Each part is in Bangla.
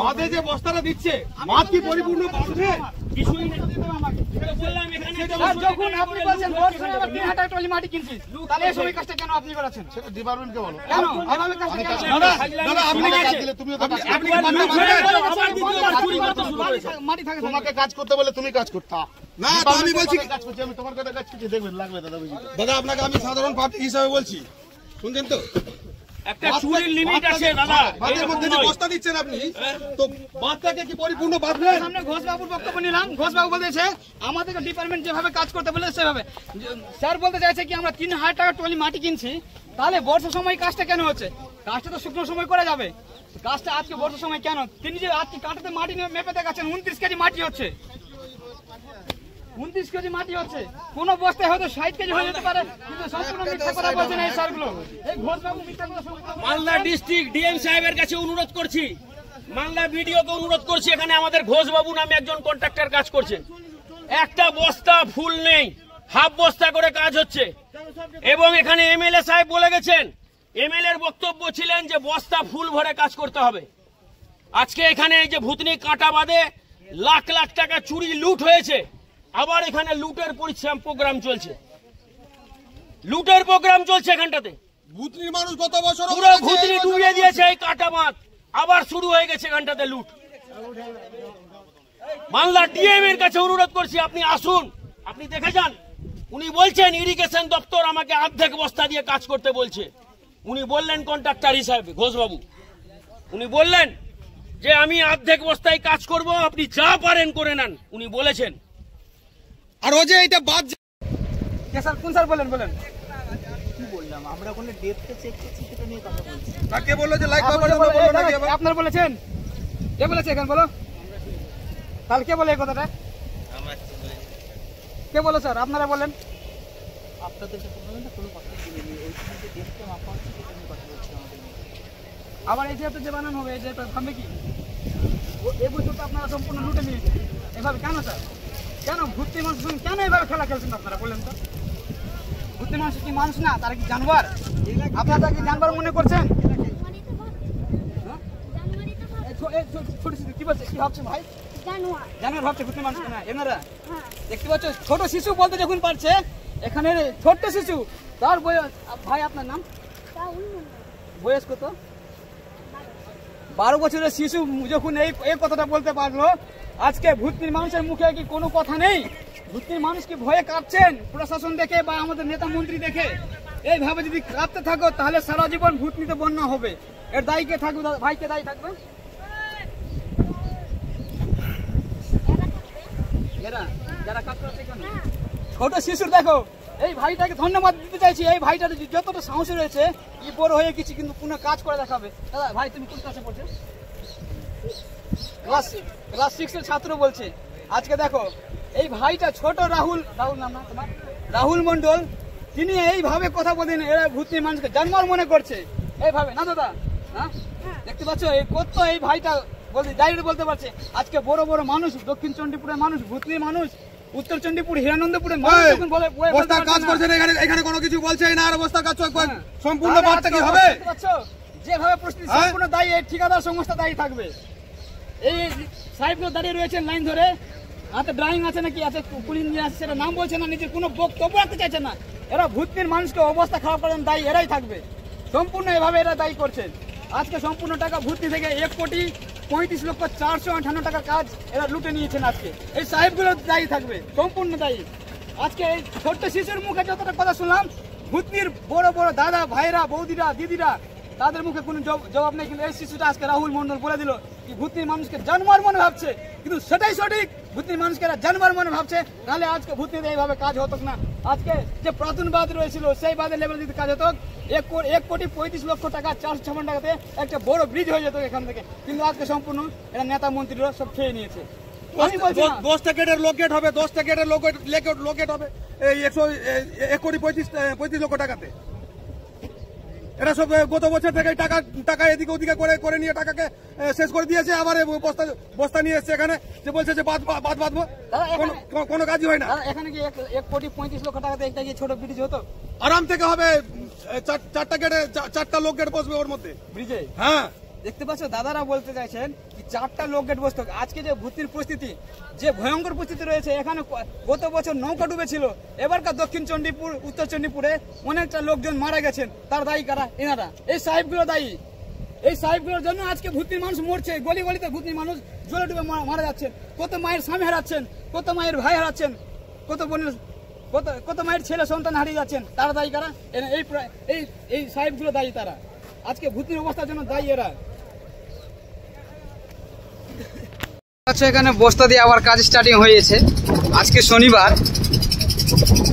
বাদে যে বস্তাটা দিচ্ছে বাদ কি পরিপূর্ণ কিছুই যখন আপনি বলছেন ট্রলি মাটি কিনছি তাহলে এই সময় কাজটা কেন আপনি করেছেন সেটা ডিপার্টমেন্টকে বলো কেন এভাবে কাজটা দাদা আপনি কাজ দিলে তুমি মাটি থাকে তোমাকে কাজ করতে বলে তুমি কাজ করতে না আমি বলছি কাজ করছি আমি তোমার কথা কাজ করছি দেখবেন লাগবে দাদা দাদা আপনাকে আমি সাধারণ পাবলিক হিসেবে বলছি শুনছেন তো একটা চুরির লিমিট আছে দাদা বাদের মধ্যে যে বস্তা দিচ্ছেন আপনি তো বাদটাকে কি পরিপূর্ণ বাঁধবেন সামনে ঘোষবাবুর বক্তব্য নিলাম ঘোষবাবু বলতেছে আমাদের ডিপার্টমেন্ট যেভাবে কাজ করতে বলে সেভাবে স্যার বলতে চাইছে কি আমরা 3000 টাকা ট্রলি মাটি কিনছি তাহলে বর্ষার সময় কাজটা কেন হচ্ছে কাজটা তো শুকনো সময় করে যাবে কাজটা আজকে বর্ষার সময় কেন তিনি যে আজকে কাটাতে মাটি মেপে দেখাচ্ছেন 29 কেজি মাটি হচ্ছে 29 কেজি মাটি হচ্ছে কোন বস্তায় হয়তো 60 কেজি হয়ে যেতে পারে কিন্তু সম্পূর্ণ মিথ্যা কথা বলছেন এই স্যারগুলো এই ঘোষবাবু মিথ্যা কথা মালদা ডিস্ট্রিক্ট ডিএম সাহেবের কাছে অনুরোধ করছি মালদা ভিডিওকে অনুরোধ করছি এখানে আমাদের ঘোষবাবু নামে একজন কন্ট্রাক্টর কাজ করছেন একটা বস্তা ফুল নেই হাফ বস্তা করে কাজ হচ্ছে এবং এখানে এমএলএ সাহেব বলে গেছেন এমএলএ এর বক্তব্য ছিলেন যে বস্তা ফুল ভরে কাজ করতে হবে আজকে এখানে এই যে ভূতনি কাটা বাদে লাখ লাখ টাকা চুরি লুট হয়েছে আবার এখানে লুটের পরিশ্রম প্রোগ্রাম চলছে এখানটাতে ভূতনির মানুষ গত বছর পুরো ভূতনি ডুবিয়ে দিয়েছে এই কাটা বাঁধ আবার শুরু হয়ে গেছে এখানটাতে লুট মালদা ডিএম এর কাছে অনুরোধ করছি আপনি আসুন আপনি দেখে যান উনি বলছেন ইরিগেশন দপ্তর আমাকে অর্ধেক বস্তা দিয়ে কাজ করতে বলছে উনি বললেন কন্ট্রাক্টর হিসাবে ঘোষবাবু উনি বললেন যে আমি অর্ধেক বস্তায় কাজ করব আপনি যা পারেন করে নেন উনি বলেছেন আর ও যে এটা বাদ স্যার কোন স্যার বলেন কি বললাম আমরা ওখানে ডেটটা চেক করছি সেটা নিয়ে কথা বলছি তাকে বললো যে লাইক পাওয়ার জন্য বললো নাকি আপনারা বলেছেন কে বলেছে এখন বলো তাহলে কে বলে এই কথাটা কে বলো স্যার আপনারা বলেন আপনাদের সাথে বলেন না কোনো কথা বলিনি ওইখানে যে ডেটটা মাপা হচ্ছে সেটা নিয়ে কথা বলছি আমাদের আবার এই যেহেতু যে বানানো হবে এই যে থামবে কি এই বছরটা আপনারা সম্পূর্ণ লুটে নিয়েছেন এভাবে কেন স্যার কেন ভূতনি মানুষের সঙ্গে কেন এভাবে খেলা খেলছেন আপনারা বললেন তো ভূতনি মানুষ কি মানুষ না তারা কি জানোয়ার আপনারা কি জানোয়ার মনে করছেন ছোট শিশু কি বলছে কি ভাবছে ভাই জানোয়ার ভাবছে ভূতনি মানুষ না এনারা দেখতে পাচ্ছ ছোট শিশু বলতে যখন পারছে এখানে ছোট্ট শিশু তার বয়স ভাই আপনার নাম বয়স কত 12 বছরের শিশু যখন এই কথাটা বলতে পারলো আজকে ভূতনির মানুষের মুখে কি কোনো কথা নেই ভূতনির মানুষ কি ভয়ে কাঁপছেন প্রশাসন দেখে বা আমাদের নেতা মন্ত্রী দেখে এইভাবে যদি কাঁপতে থাকো তাহলে সারা জীবন ভূতনিতে বন্যা হবে এর দায়ী কে থাকবে ভাইকে দায়ী থাকবে যারা কাজ করছে কেন ছোট শিশুর দেখো এই ভাইটাকে ধন্যবাদ দিতে চাইছি এই ভাইটার যতটা সাহস রয়েছে কি বড় হয়ে কিছু কিন্তু কোনো কাজ করে দেখাবে দাদা ভাই তুমি কোন ক্লাসে পড়ছো ক্লাস 6 এর ছাত্র বলছে আজকে দেখো এই ভাইটা ছোট রাহুল নাম না তোমার রাহুল মন্ডল তিনি এইভাবে কথা বলেন এরা ভূতনি মানুষকে জানোয়ার মনে করছে এইভাবে না দাদা হ্যাঁ দেখতে পাচ্ছ এই কত এই ভাইটা বলতে ডাইরেক্ট বলতে পারছে আজকে বড় বড় মানুষ দক্ষিণ চণ্ডীপুরের মানুষ ভূতনি মানুষ উত্তর চণ্ডীপুর হিরানন্দপুরের মানুষ যখন বলে বস্তা কাজ করছেন এখানে কোনো কিছু বলছে না আর বস্তা কাজ সম্পূর্ণ বাদটা কি হবে দেখতে পাচ্ছ যেভাবে প্রশ্ন সম্পূর্ণ দায়ী এই ঠিকাদার সংস্থা দায়ী থাকবে এই সাহেবগুলো দাঁড়িয়ে রয়েছেন লাইন ধরে হাতে ড্রয়িং আছে নাকি আছে পুলিশ নিয়ে আসছে সেটা নাম বলছে না নিজের কোনো বক্তব্য রাখতে চাইছে না এরা ভূতনির মানুষকে অবস্থা খারাপ করেন দায়ী এরাই থাকবে সম্পূর্ণ এভাবে এরা দায়ী করছেন আজকে সম্পূর্ণ টাকা ভূতনি থেকে 1,35,458 টাকার কাজ এরা লুটে নিয়েছেন আজকে এই সাহেবগুলো দায়ী থাকবে সম্পূর্ণ দায়ী আজকে এই ছোট্ট শিশুর মুখে যতটা কথা শুনলাম ভূতনির বড় বড় দাদা ভাইরা বৌদিরা দিদিরা তাদের মুখে কোনো জবাব নেই কিন্তু এই শিশুটা আজকে রাহুল মন্ডল বলে দিল কি ভূতনির মানুষকে জানোয়ার মনে ভাবছে কিন্তু সেটাই সঠিক ভূতনির মানুষকে জানোয়ার মনে ভাবছে তাহলে আজকে ভূতনিতে এইভাবে কাজ হতো না আজকে যে প্রাচীন বাদ রয়েছিল সেই বাদের লেভেল যদি কাজ হতো 1,35,00,000 টাকা 456 টাকাতে একটা বড় ব্রিজ হয়ে যেত এখান থেকে কিন্তু আজকে সম্পূর্ণ এরা নেতা মন্ত্রীরা সব খেয়ে নিয়েছে 10টা গেটের লোকেট হবে 10টা গেটের লোকেট হবে এই 135 লক্ষ টাকাতে এটা সব গত বছর থেকে টাকা এদিকে ওদিকে করে নিয়ে টাকাকে শেষ করে দিয়েছে। আবার বস্তা নিয়ে এসছে এখানে, যে বলছে যে বাঁধবো, কোনো কাজই হয় না। এখানে কি 1,35,00,000 টাকাতে একটা কি ছোট ব্রিজ হতো? আরাম থেকে হবে, চারটা লোক গেট বসবে ওর মধ্যে ব্রিজে। হ্যাঁ, দেখতে পাচ্ছ দাদারা বলতে চাইছেন কি 4টা লোক গেট বসতো। আজকে যে ভর্তির পরিস্থিতি, যে ভয়ঙ্কর পরিস্থিতি রয়েছে এখানে, গত বছর নৌকা ডুবেছিল, এবারকার দক্ষিণ চণ্ডীপুর উত্তর চণ্ডীপুরে অনেকটা লোকজন মারা গেছেন। তার দায়ী কারা? এনারা, এই সাহেবগুলো দায়ী। এই সাহেবগুলোর জন্য আজকে ভূতির মানুষ মরছে, গলি গলিতে ভূতির মানুষ জলে ডুবে মারা যাচ্ছেন। কত মায়ের স্বামী হারাচ্ছেন, কত মায়ের ভাই হারাচ্ছেন, কত বোনের কত মায়ের ছেলে সন্তান হারিয়ে যাচ্ছেন। তারা দায়ী কারা? এই সাহেবগুলো দায়ী। তারা আজকে ভূতির অবস্থার জন্য দায়ী এরা। আচ্ছা, এখানে বস্তা দিয়ে আবার কাজ স্টার্টিং হয়েছে। আজকে শনিবার,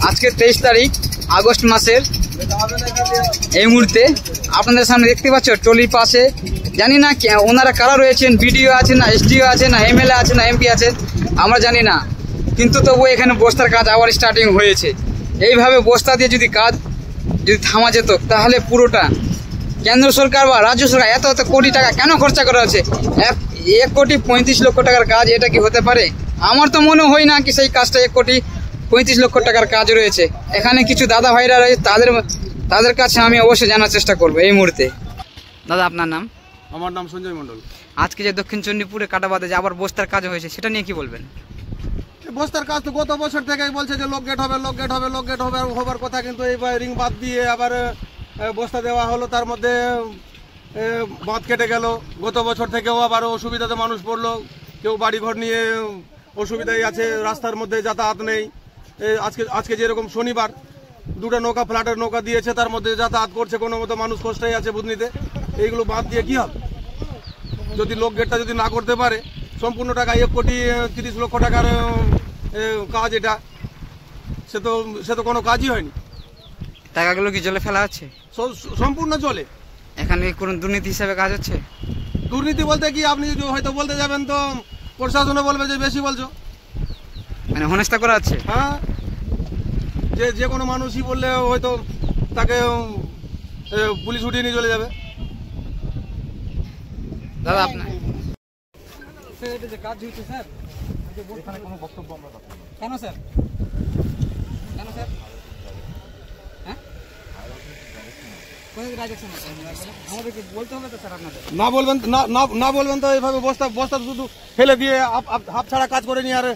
আজকে 23 তারিখ আগস্ট মাসের। এই মুহূর্তে আপনাদের সামনে দেখতে পাচ্ছ টলির পাশে, জানি না ওনারা কারা রয়েছেন, বিডিও আছে না এসডিও আছে না এমএলএ আছে না এমপি আছে, আমরা জানি না, কিন্তু তবু এখানে বস্তার কাজ আবার স্টার্টিং হয়েছে। এইভাবে বস্তা দিয়ে যদি কাজ থামা যেত, তাহলে পুরোটা কেন্দ্র সরকার বা রাজ্য সরকার এত কোটি টাকা কেন খরচা করা হচ্ছে? 1,35,00,000 টাকার কাজ, এটা কি হতে পারে? আমার তো মনে হয় না কি সেই কাজটা 1,35,00,000 টাকার কাজ রয়েছে। এখানে কিছু দাদা ভাইরা রয়েছে, তাদের কাছে আমি অবশ্যই জানার চেষ্টা করবো এই মুহূর্তে। দাদা, আপনার নাম? আমার নাম সঞ্জয় মণ্ডল। আজকে যে দক্ষিণ চণ্ডীপুরে কাটাবাদে যে আবার বস্তার কাজ হয়েছে, সেটা নিয়ে কি বলবেন? বস্তার কাজ তো গত বছর থেকে বলছে যে লোক গেট হবে, হবার কথা, কিন্তু এইবার রিং বাদ দিয়ে আবার বস্তা দেওয়া হলো। তার মধ্যে বাঁধ কেটে গেল। গত বছর থেকেও আবার অসুবিধাতে মানুষ পড়লো, কেউ বাড়িঘর নিয়ে অসুবিধায় আছে, রাস্তার মধ্যে যাতায়াত নেই। আজকে যেরকম শনিবার 2টা নৌকা, ফ্ল্যাটের নৌকা দিয়েছে, তার মধ্যে যাতায়াত করছে কোনো মতো মানুষ, কষ্টেই আছে বুধনিতে। এইগুলো বাদ দিয়ে কি হবে? যদি লোক গেটটা যদি না করতে পারে, সম্পূর্ণ টাকা 1,30,00,000 টাকার কাজ, এটা সে তো কোনো কাজই হয়নি। টাকাগুলো কি জলে ফেলা হচ্ছে? সম্পূর্ণ জলে। এখানে কোন দুর্নীতি হিসাবে কাজ হচ্ছে? দুর্নীতি বলতে কি, আপনি হয়তো বলতে যাবেন তো প্রশাসনে বলবে যে বেশি বলছো, মানে হেনস্থা করা হচ্ছে। হ্যাঁ, যে কোনো মানুষই বললে হয়তো তাকে পুলিশ উঠিয়ে নিয়ে চলে যাবে। দাদা, আপনার এটা যে কাজ হচ্ছে স্যার, এখানে কোনো বক্তব্য আমরা কেন স্যার? কেন স্যার? হ্যাঁ, আমাদেরকে বলতে হবে তো স্যার। আপনাদের না বলবেন তো এইভাবে বস্তা শুধু ফেলে দিয়ে হাফ ছাড়া কাজ করে নিয়ে আর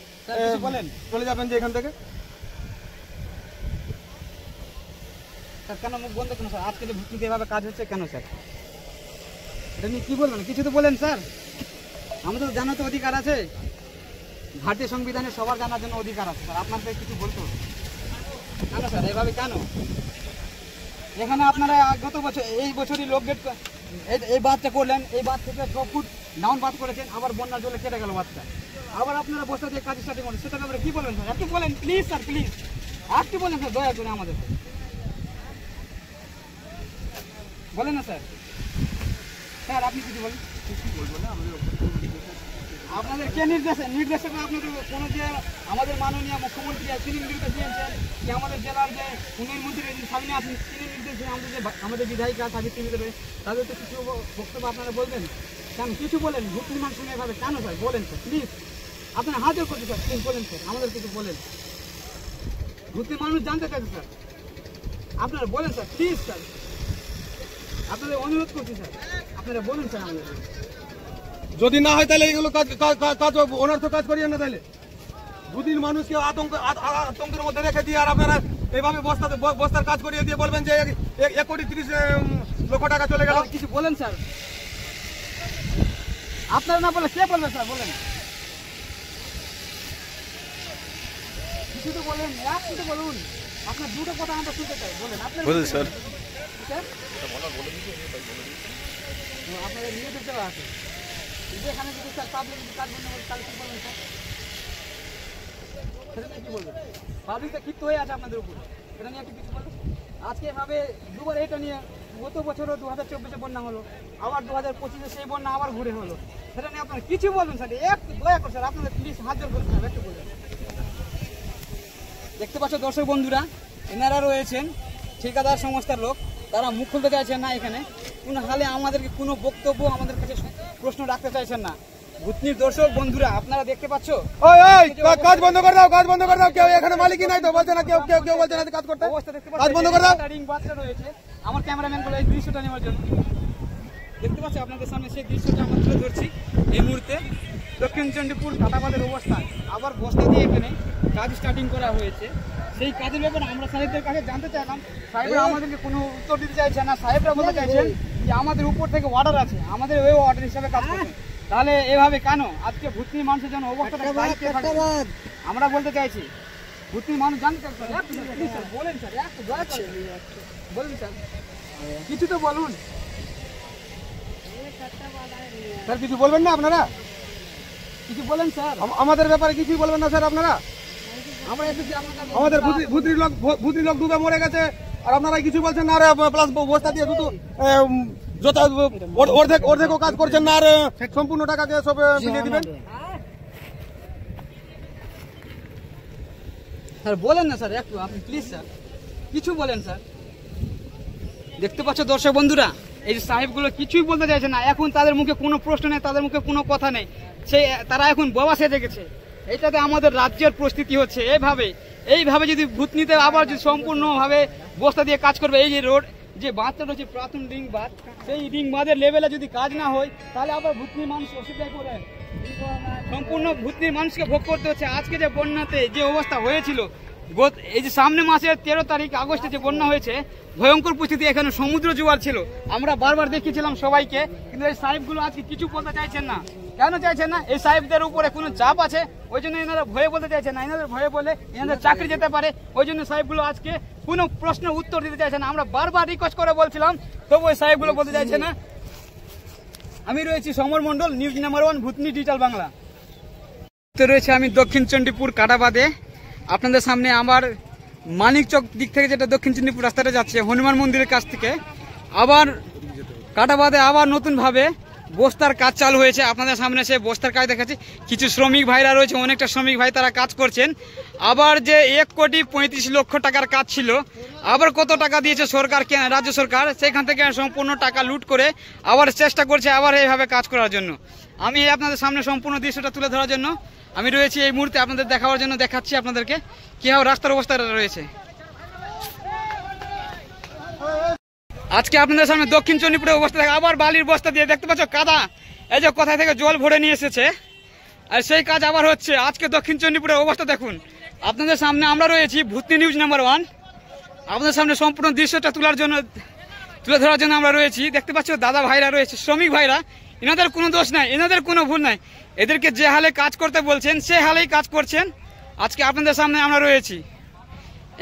বলেন চলে যাবেন যে এখান থেকে। স্যার কেন মুখ বন্ধ কেন স্যার? আজকে যে ভিত্তিতে এভাবে কাজ হচ্ছে কেন স্যার? এটা নিয়ে কি বলবেন? কিছু তো বলেন স্যার। আমাদের তো জানার তো অধিকার আছে, ভারতীয় সংবিধানে সবার জানার জন্য অধিকার আছে স্যার। আপনাদের কিছু বলতো কেন স্যার? এভাবে কেন? এখানে আপনারা গত বছর, এই বছরই লোক গেট এই বাঁধটা করলেন, এই বাঁধ থেকে 6 ফুট ডাউন বাঁধ করেছেন, আবার বন্যার জলে কেটে গেল বাঁধটা। আবার আপনারা বস্তা দিয়ে কাজ স্টার্টিং করেন, সেটা ব্যাপারে কি বলবেন স্যার? একটু বলেন প্লিজ স্যার, প্লিজ একটু বলেন স্যার, দয়া করে আমাদের বলেন না স্যার। স্যার আপনি কিছু বলেন। আপনাদের কে নির্দেশ করে আপনাদের কোনো যে আমাদের মাননীয় মুখ্যমন্ত্রী তিনি নির্দেশ দিয়েছেন যে আমাদের জেলার যে উন্নয়ন মন্ত্রী সামনে আছেন, তিনি নির্দেশ দিয়ে আমাদের বিধায়িকা সাবিত্রী মিত্র, তাদের তো কিছু বক্তব্য আপনারা বলবেন কেন? কিছু বলেন, ভূতির মান শুনে এভাবে কেন স্যার? বলেন স্যার প্লিজ, আপনারা হাজার করছি স্যার, প্লিজ বলেন স্যার, আমাদের কিছু বলেন। ভূতির মানুষ জানতে চাইছে স্যার, আপনারা বলেন স্যার প্লিজ স্যার, আপনাদের অনুরোধ করছি স্যার, আপনারা বলুন স্যার আমাদের। যদি না হয় তাহলে এগুলো কাজ অনর্থ কাজ করিয়ে না, তাহলে দুদিন মানুষকে আতঙ্কের মধ্যে রেখে দিয়ে আর আপনারা এইভাবে বস্তার কাজ করিয়ে দিয়ে বলবেন যে 1,30,00,000 টাকা চলে গেল। কিছু বলেন স্যার, আপনারা না বলে কে বলবে স্যার? বলেন কিছু তো বলেন, কিছু বলুন, আপনার দুটো কথা আমরা শুনতে চাই, বলেন। বলুন স্যার। আপনাদের নিয়ে দেখতে আছে এখানে যদি স্যার পাবলিক কাজ বন্ধ করে তাহলে কি বলবেন স্যার? সেটা নিয়ে কি বলবেন? পাবলিকটা ক্ষিপ্ত হয়ে আছে আপনাদের উপর, এটা নিয়ে একটু কিছু বলবেন। আজকে এভাবে দুবার এটা নিয়ে, গত বছরও 2024-এ বন্যা হলো, আবার 2025-এ সেই বন্যা আবার ঘুরে হলো, সেটা নিয়ে আপনারা কিছু বলবেন স্যার? একটু দয়া করে স্যার, আপনাদের প্লিজ হাত জোর করে স্যার একটু বলবেন। দেখতে পাচ্ছ দর্শক বন্ধুরা, এনারা রয়েছেন ঠিকাদার সংস্থার লোক, তারা মুখ খুলতে চাইছেন না, এখানে কোনো হালে আমাদেরকে কোনো বক্তব্য আমাদের কাছে প্রশ্ন রাখতে চাইছেন না। ভূতনির দর্শক বন্ধুরা আপনারা দেখতে পাচ্ছ, ওই ওই কাজ বন্ধ করে দাও, কাজ বন্ধ করে দাও। কেউ এখানে মালিকই নাই তো, বলছে না কেউ কেউ কেউ বলছে না কাজ করতে। অবস্থা দেখতে কাজ বন্ধ করে দাও। পাচ্ছ, রিং বাচ্চা রয়েছে। আমার ক্যামেরাম্যান বলে এই দৃশ্যটা নেওয়ার জন্য দেখতে পাচ্ছি আপনাদের সামনে সেই দৃশ্যটা আমরা তুলে ধরছি এই মুহূর্তে। দক্ষিণ চণ্ডীপুর কাটাবাদের অবস্থা, আবার বস্তা দিয়ে এখানে কাজ স্টার্টিং করা হয়েছে। সেই কাজের ব্যাপারে আমরা সাহেবদের কাছে জানতে চাইলাম, সাহেবরা আমাদেরকে কোনো উত্তর দিতে চাইছেন না। সাহেবরা বলতে চাইছেন যে আমাদের উপর থেকে অর্ডার আছে, আমাদের ওই অর্ডার হিসাবে কাজ করছে। তাহলে এভাবে কেন আজকে ভূতনি মানুষের জন্য অবস্থাটা দায়িত্বে থাকে? আমরা বলতে চাইছি ভূতনি মানুষ জানতে চাইছে। বলেন স্যার, একটু দয়া করে বলুন স্যার, কিছু তো বলুন স্যার। কিছু বলবেন না আপনারা? কিছু বলেন স্যার। আমাদের ব্যাপারে কিছুই বলবেন না স্যার আপনারা? আমরা এসেছি আপনাদের আমাদের ভূতনি লোক ডুবে মরে গেছে আর আপনারা কিছু বলছেন না। আর প্লাস বস্তা দিয়ে শুধু যত অর্ধেকও কাজ করছেন না, আর সম্পূর্ণ টাকাকে সব মিলিয়ে দিবেন। স্যার বলেন না স্যার, একটু আপনি প্লিজ স্যার কিছু বলেন স্যার। দেখতে পাচ্ছ দর্শক বন্ধুরা, এই যে সাহেবগুলো কিছুই বলতে চাইছে না। এখন তাদের মুখে কোনো প্রশ্ন নেই, তাদের মুখে কোনো কথা নেই। তারা এখন বাবা সেজে গেছে। এইটাতে আমাদের রাজ্যের পরিস্থিতি হচ্ছে এইভাবে যদি ভূতনিতে আবার যদি সম্পূর্ণভাবে বস্তা দিয়ে কাজ করবে, এই যে রোড যে বাঁধটা রয়েছে প্রাথমিক রিং বাঁধ, সেই রিং বাঁধের লেভেলে যদি কাজ না হয় তাহলে আবার ভূতনি মানুষ অসুবিধায় পড়ে। সম্পূর্ণ ভূতনি মানুষকে ভোগ করতে হচ্ছে। আজকে যে বন্যাতে যে অবস্থা হয়েছিল, এই যে সামনে মাসের 13 তারিখ আগস্টে যে বন্যা হয়েছে, ভয়ঙ্কর পরিস্থিতি, এখানে সমুদ্র জোয়ার ছিল। আমরা বারবার দেখিয়েছিলাম সবাইকে, কিন্তু এই সাহেবগুলো আজকে কিছু বলতে চাইছেন না। কেন চাইছেন না? এই সাহেবদের উপরে কোনো চাপ আছে, ওই জন্য এনারা ভয়ে বলতে চাইছেন না। এনাদের ভয়ে বলে এনাদের চাকরি যেতে পারে, ওই জন্য সাহেবগুলো আজকে কোনো প্রশ্নের উত্তর দিতে চাইছে না। আমরা বারবার রিকোয়েস্ট করে বলছিলাম, তবু ওই সাহেবগুলো বলতে চাইছে না। আমি রয়েছি সমর মণ্ডল, নিউজ নাম্বার 1 ভূতনি ডিজিটাল বাংলা। রয়েছে আমি দক্ষিণ চণ্ডীপুর কাটাবাদে। আপনাদের সামনে আমার মানিকচক দিক থেকে যেটা দক্ষিণ চণ্ডীপুর রাস্তাটা যাচ্ছে হনুমান মন্দিরের কাছ থেকে, আবার কাটাবাদে আবার নতুনভাবে বস্তার কাজ চালু হয়েছে। আপনাদের সামনে সে বস্তার কাজ দেখাচ্ছি। কিছু শ্রমিক ভাইরা রয়েছে, অনেকটা শ্রমিক ভাই তারা কাজ করছেন। আবার যে 1,35,00,000 টাকার কাজ ছিল, আবার কত টাকা দিয়েছে সরকার, রাজ্য সরকার, সেখান থেকে সম্পূর্ণ টাকা লুট করে আবার চেষ্টা করছে আবার এইভাবে কাজ করার জন্য। আমি আপনাদের সামনে সম্পূর্ণ দৃশ্যটা তুলে ধরার জন্য আমি রয়েছি এই মুহূর্তে, আপনাদের দেখাবার জন্য দেখাচ্ছি আপনাদেরকে কীভাবে রাস্তার অবস্থা রয়েছে। আজকে আপনাদের সামনে দক্ষিণ চণ্ডীপুরের অবস্থা দেখা, আবার বালির বস্তা দিয়ে দেখতে পাচ্ছ কাদা, এই যে কোথায় থেকে জল ভরে নিয়ে এসেছে, আর সেই কাজ আবার হচ্ছে। আজকে দক্ষিণ চণ্ডীপুরের অবস্থা দেখুন। আপনাদের সামনে আমরা রয়েছি ভূতনি নিউজ নাম্বার 1, আপনাদের সামনে সম্পূর্ণ দৃশ্যটা তুলে ধরার জন্য আমরা রয়েছি। দেখতে পাচ্ছ দাদা ভাইরা রয়েছে, শ্রমিক ভাইরা, এনাদের কোনো দোষ নাই, এনাদের কোনো ভুল নাই। এদেরকে যে হালে কাজ করতে বলছেন সে হালেই কাজ করছেন। আজকে আপনাদের সামনে আমরা রয়েছি।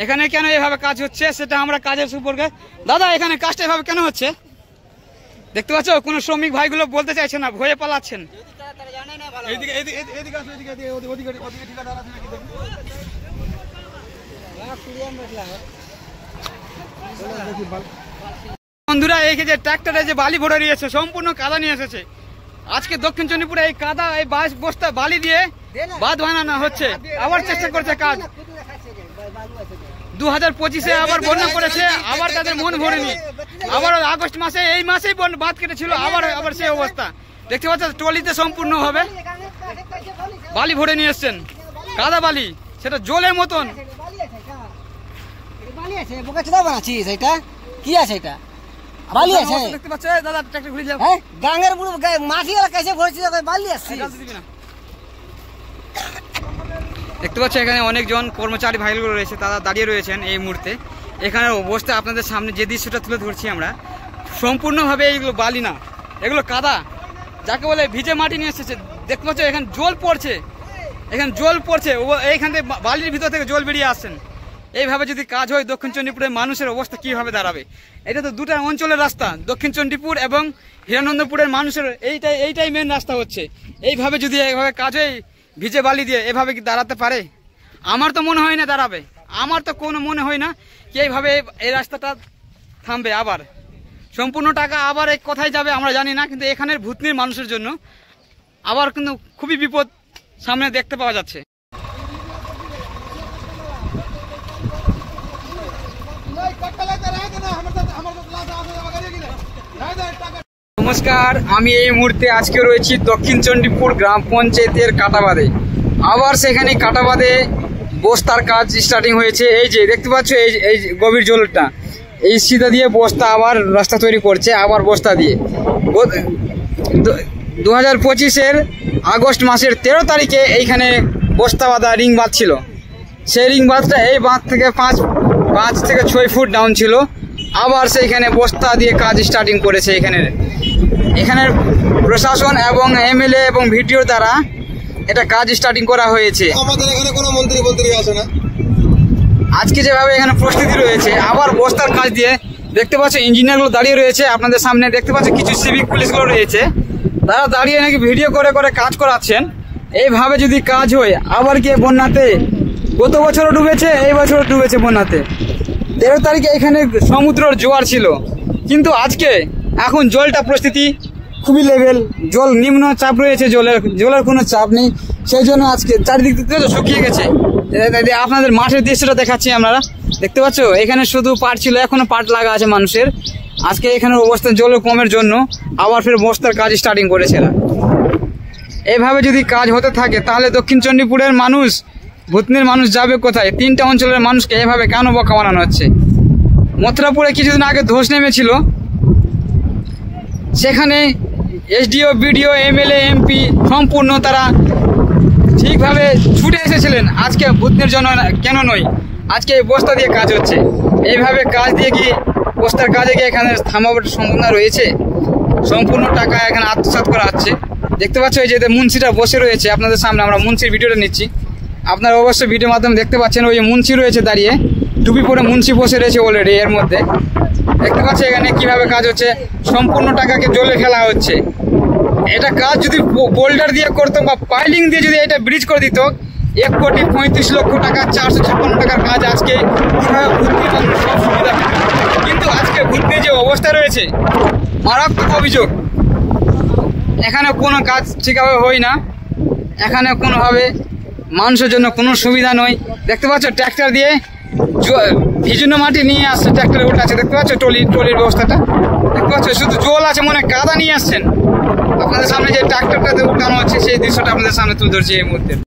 এখানে কেন এভাবে কাজ হচ্ছে সেটা আমরা কাজের সম্পর্কে, দাদা এখানে কাজটা এভাবে কেন হচ্ছে দেখতে পাচ্ছ, কোনো শ্রমিক ভাইগুলো বলতে চাইছে না, ভয়ে পালাচ্ছেন। বন্ধুরা এই যে ট্রাক্টরে যে বালি ভরে নিয়েছে, সম্পূর্ণ কাদা নিয়ে এসেছে। আজকে দক্ষিণ চণ্ডীপুরে এই কাদা, এই বস্তা বালি দিয়ে বাঁধ বানানো হচ্ছে, আবার চেষ্টা করছে কাজ। 2025-এ আবার বন্যা করেছে, আবার তাদের মন ভরেনি। আবার আগস্ট মাসে, এই মাসেই বাঁধ কেটেছিল, আবার সেই অবস্থা দেখতে পাচ্ছেন। ট্রলিতে সম্পূর্ণ ভাবে বালি ভরে নিয়ে এসছেন, কাদা বালি, সেটা জলের মতন। কি আছে এটা? বালি আছে দেখতে পাচ্ছে দাদা, ট্রাক্টর ঘুরে যাও। হ্যাঁ, গাঙ্গের পুরো মাটি আর কাছে ভরছে, বালি আছে। দেখতে পাচ্ছ এখানে অনেকজন কর্মচারী ভাইগুলো রয়েছে, তারা দাঁড়িয়ে রয়েছেন এই মুহূর্তে। এখানে অবস্থা আপনাদের সামনে যে দৃশ্যটা তুলে ধরছি আমরা, সম্পূর্ণভাবে এইগুলো বালি না, এগুলো কাদা, যাকে বলে ভিজে মাটি নিয়ে এসেছে। দেখতে পাচ্ছ এখানে জল পড়ছে, এইখান থেকে বালির ভিতর থেকে জল বেরিয়ে আসছেন। এইভাবে যদি কাজ হয় দক্ষিণ চণ্ডীপুরের মানুষের অবস্থা কিভাবে দাঁড়াবে? এটা তো দুটা অঞ্চলের রাস্তা, দক্ষিণ চণ্ডীপুর এবং হিরানন্দপুরের মানুষের এইটাই মেন রাস্তা হচ্ছে। এইভাবে যদি এইভাবে কাজ হয় ভিজে বালি দিয়ে, এভাবে কি দাঁড়াতে পারে? আমার তো মনে হয় না দাঁড়াবে, আমার তো কোনো মনে হয় না কি এইভাবে এই রাস্তাটা থামবে। আবার সম্পূর্ণ টাকা আবার এক কোথায় যাবে আমরা জানি না, কিন্তু এখানের ভূতনির মানুষের জন্য আবার কিন্তু খুবই বিপদ সামনে দেখতে পাওয়া যাচ্ছে। নমস্কার, আমি এই মুহূর্তে আজকে রয়েছি দক্ষিণ চণ্ডীপুর গ্রাম পঞ্চায়েতের কাটাবাদে। আবার সেখানে কাটাবাদে বস্তার কাজ স্টার্টিং হয়েছে। এই যে দেখতে পাচ্ছ, এই গভীর জলটা, এই সিধা দিয়ে বস্তা আবার রাস্তা তৈরি করছে, আবার বস্তা দিয়ে 2025-এর আগস্ট মাসের 13 তারিখে এইখানে বস্তা বাঁধা রিং বাঁধ ছিল। সেই রিং বাঁধটা এই বাঁধ থেকে 5 থেকে 6 ফুট ডাউন ছিল। আবার সেইখানে বস্তা দিয়ে কাজ স্টার্টিং করেছে। এখানের প্রশাসন এবং এমএলএ এবং ভিডিও দ্বারা এটা কাজ স্টার্টিং করা হয়েছে। আমাদের এখানে কোনো মন্ত্রী আসে না। আজকে যেভাবে এখানে প্রস্তুতি রয়েছে, আবার বস্তার কাজ দিয়ে দেখতে পাচ্ছ ইঞ্জিনিয়ারগুলো দাঁড়িয়ে রয়েছে। আপনাদের সামনে দেখতে পাচ্ছ কিছু সিভিক পুলিশগুলো রয়েছে, তারা দাঁড়িয়ে নাকি ভিডিও করে করে কাজ করাচ্ছেন। এইভাবে যদি কাজ হয়, আবার কি বন্যাতে গত বছরও ডুবেছে, এই বছরও ডুবেছে বন্যাতে। 13 তারিখে এখানে সমুদ্রের জোয়ার ছিল, কিন্তু আজকে এখন জলটা পরিস্থিতি খুবই লেভেল, জল নিম্ন চাপ রয়েছে, জলের কোনো চাপ নেই। সেই জন্য আজকে চারিদিক থেকে শুকিয়ে গেছে। আপনাদের মাঠের দৃশ্যটা দেখাচ্ছি, আপনারা দেখতে পাচ্ছ এখানে শুধু পাট ছিল, এখনো পাট লাগা আছে মানুষের। আজকে এখানে অবস্থা জলের কমের জন্য আবার ফের বস্তার কাজ স্টার্টিং করেছে এরা। এইভাবে যদি কাজ হতে থাকে তাহলে দক্ষিণ চণ্ডীপুরের মানুষ, ভূতনির মানুষ যাবে কোথায়? 3টা অঞ্চলের মানুষকে এভাবে কেন বোকা বানানো হচ্ছে? মথুরাপুরে কিছুদিন আগে ধস নেমেছিল, সেখানে এসডিও, বিডিও, এমএলএ, এমপি সম্পূর্ণ তারা ঠিকভাবে ছুটে এসেছিলেন। আজকে ভূতনির জন্য কেন নয়, আজকে এই বস্তা দিয়ে কাজ হচ্ছে। এইভাবে কাজ দিয়ে কি বস্তার কাজে গিয়ে এখানে থামাবার সম্ভাবনা রয়েছে? সম্পূর্ণ টাকা এখানে আত্মসাৎ করা হচ্ছে। দেখতে পাচ্ছ এই যে মুন্সিটা বসে রয়েছে আপনাদের সামনে, আমরা মুন্সির ভিডিওটা নিচ্ছি। আপনারা অবশ্যই ভিডিওর মাধ্যমে দেখতে পাচ্ছেন, ওই যে মুন্সি রয়েছে দাঁড়িয়ে, টুপি পরে মুন্সি বসে রয়েছে অলরেডি। এর মধ্যে দেখতে পাচ্ছি এখানে কিভাবে কাজ হচ্ছে, সম্পূর্ণ টাকাকে জলে ফেলা হচ্ছে। এটা কাজ যদি বোল্ডার দিয়ে করতো বা পাইলিং দিয়ে যদি এটা ব্রিজ করে দিত, 1,35,00,000 টাকা, 456 টাকার কাজ আজকে ভূতনির মানুষ সব সুবিধা পেত। কিন্তু আজকে ভূতনির যে অবস্থা রয়েছে, মারাত্মক অভিযোগ। এখানে কোনো কাজ ঠিকভাবে হয় না, এখানে কোনোভাবে মানুষের জন্য কোনো সুবিধা নয়। দেখতে পাচ্ছ ট্র্যাক্টর দিয়ে ভিজুনো মাটি নিয়ে আসছে, ট্র্যাক্টরে উঠাচ্ছে। দেখতে পাচ্ছ টলির ব্যবস্থাটা, দেখতে পাচ্ছ শুধু জল আছে, মনে কাদা নিয়ে আসছেন। আপনাদের সামনে যে ট্র্যাক্টরটাতে উঠানো হচ্ছে, সেই দৃশ্যটা আপনাদের সামনে তুলে ধরছি এই মুহূর্তে।